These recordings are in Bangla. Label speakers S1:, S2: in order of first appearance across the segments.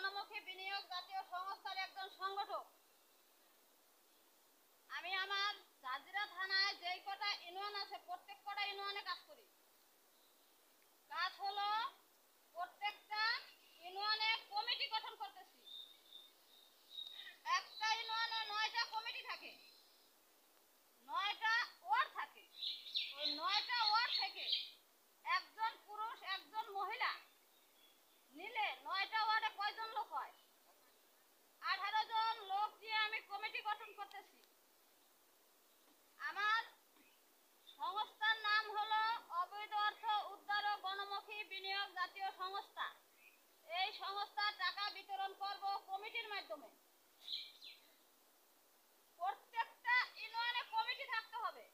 S1: গণমুখী বিনিয়োগ জাতীয় সংস্থার একজন সংগঠক। আমি আমার জাজিরা থানায় যেই কটা ইউনিয়ন আছে প্রত্যেক কটা ইউনিয়নে কাজ করি। কাজ হলো প্রত্যেকটা ইউনিয়নে কমিটি গঠন করতেছি। একটা ইউনিয়নে 9টা কমিটি থাকে, 9টা ওয়ার্ড থাকে। ওই 9টা ওয়ার্ড থেকে একজন পুরুষ একজন মহিলা নিলে 9টা ওয়ার্ডে কয়জন লোক হয়? 18 জন লোক দিয়ে আমি কমিটি গঠন করতেছি। আমার সংস্থার নাম হলো অবৈধ অর্থ উদ্ধার ও গণমুখী বিনিয়োগ জাতীয় সংস্থা। এই সংস্থা টাকা বিতরণ করব কমিটির মাধ্যমে। প্রত্যেকটা ইউনিয়নে কমিটি থাকতে হবে,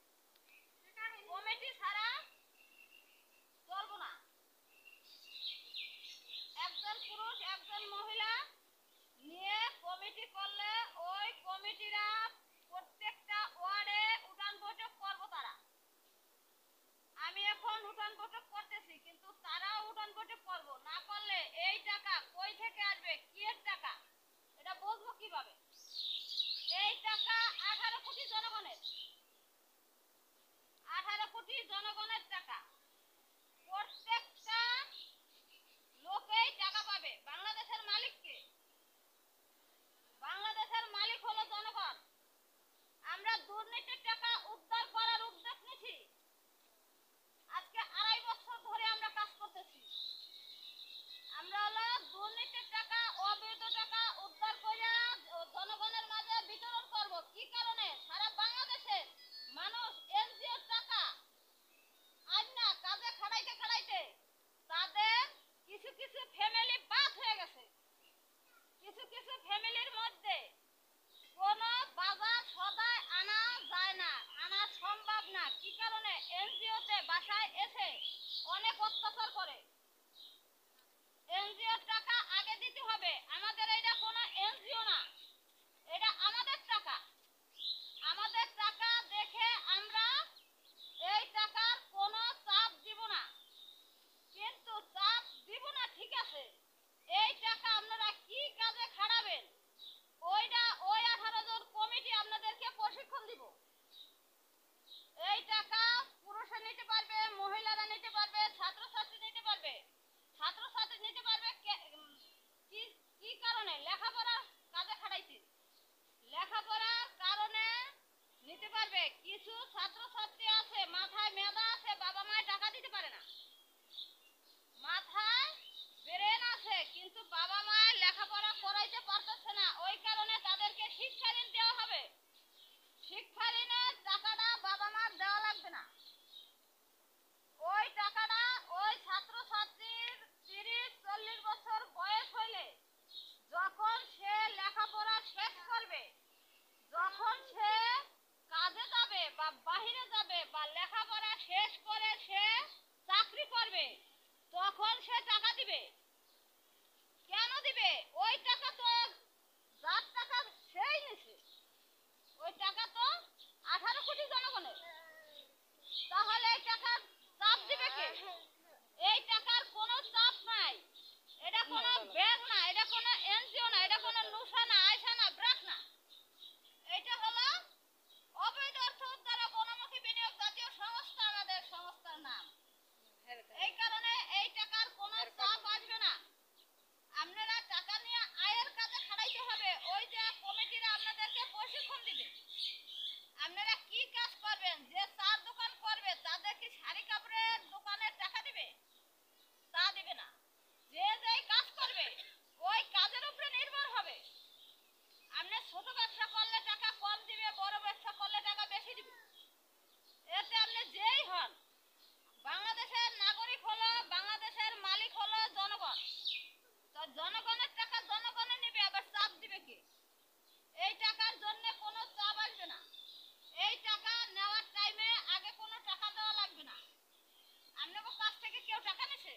S1: কমিটি ছাড়া চলবো না। একজন পুরুষ একজন মহিলা নিয়ে কমিটি করলে ওই কমিটিরা প্রত্যেকটা ওয়ার্ডে উঠান বৈঠক করবো। তারা আমি এখন উঠান বৈঠক করতেছি, কিন্তু তারাও উঠান বৈঠক করবো। না করলে এই টাকা কই থেকে আসবে, কি এর টাকা, এটা বুঝবো কিভাবে? এই টাকা 18 কোটি জনগণের, 18 কোটি জনগণের টাকা। প্রত্যেকটা লোকেই টাকা পাবে। বাংলাদেশের মালিককে, বাংলাদেশের মালিক হলো জনগণ। আমরা দুর্নীতির টাকা উদ্ধার করার উদ্যোগ নিয়েছি। আজকে 2.5 বছর ধরে আমরা কাজ করতেছি। আমরা হলো দুর্নীতির টাকা, অবৈধ টাকা উদ্ধার করে জনগণের মাঝে বিতরণ করব। কি কারণে? সারা বাংলাদেশে মানুষ এনজিওর টাকা আজ না কাজে খাড়াইতে খাড়াইতে তাদের কিছু কিছু ফ্যামিলি বাদ হয়ে গেছে। কিছু কিছু ফ্যামিলির মধ্যে কোনো বাজার সদাই আনা যায় না, আনা সম্ভব না। কি কারণে? এনজিওতে বাসায় এসে অনেক অত্যাচার করে। এনজিওর টাকা আগে দিতে হবে। আমাদের এটা কোনো এনজিও না, এটা আমাদের টাকা। আমাদের টাকা দেখে আমরা এই টাকার কোনো চাপ দিব না। কিন্তু চাপ দিব না ঠিক আছে, এই টাকা আপনারা কি কাজে খাড়াবেন ওইটা ওই 18 জন কমিটি আপনাদেরকে প্রশিক্ষণ দিব। এই টাকা পুরুষরা নিতে পারবে, মহিলারা নিতে পারবে, ছাত্রছাত্রী নিতে পারবে। ছাত্রছাত্রী নিতে পারবে কি কারণে? লেখাপড়ার কাজে খাড়াইতে, লেখাপড়ার কারণে নিতে পারবে। কিছু ছাত্রছাত্রী আছে মাথায় মেধা আছে, বাবা মায়ের টাকা দিতে পারে না। মাথায় ব্রেন আছে কিন্তু বাবা মায়ের লেখাপড়া করাইতে পারতেছে না। ওই কারণে তাদেরকে শিক্ষা ঋণ দেওয়া হবে। শিক্ষা ঋণের টাকাটা বাবা মার দেওয়া লাগবে না। ওই টাকাটা ওই ছাত্রছাত্রীর 30-40 বছর বয়স হইলে যখন সে লেখাপড়া শেষ করবে, যখন সে কাজে যাবে বা বাহিরে যাবে বা লেখাপড়া শেষ করে সে চাকরি করবে, তখন সে টাকা দিবে। কেন দিবে? ওই টাকা তো যার টাকা সেই নিছে, ওই টাকা তো 18 কোটি জনগণের। তাহলে এই টাকার চাপ দিবে কে? এই টাকার কোনো চাপ নাই। এটা কোনো ব্যাংক না, এটা কোনো এনজিও না, এটা কোনো নুসা না, আয়সা না, ব্রাক না। এটা হলো অবৈধ অর্থ উদ্ধার ও গণমুখী বিনিয়োগ জাতীয় সংস্থা, আমাদের সংস্থার নাম। এই কারণে এই টাকার কোনো চাপ আসবে না। আপনারা টাকা নিয়ে আয়ের কাজে খাড়াইতে হবে। ওই যে কমিটিরা আপনাদেরকে প্রশিক্ষণ দিবে। আপনারা কি কাজ করবেন? যে চার দোকান করবে তাদের কি শাড়ি কাপড়ের দোকানের টাকা দিবে? তা দিবে না। যে যেই কাজ করবে ওই কাজের উপরে নির্ভর হবে। আপনি ছোট ব্যবসা করলে টাকা কম দিবে, বড় ব্যবসা করলে টাকা বেশি দিবে। এতে আপনি যেই হন, বাংলাদেশের নাগরিক হলো, বাংলাদেশের মালিক হলো জনগণ। তো জনগণের টাকা জনগণে নেবে, আবার চাপ দিবে কে? এই টাকার জন্য কোনো চাপ আসবে না। এই টাকা নেওয়ার টাইমে আগে কোনো টাকা দেওয়া লাগবে না। আপনার কাছ থেকে কেউ টাকা নিছে?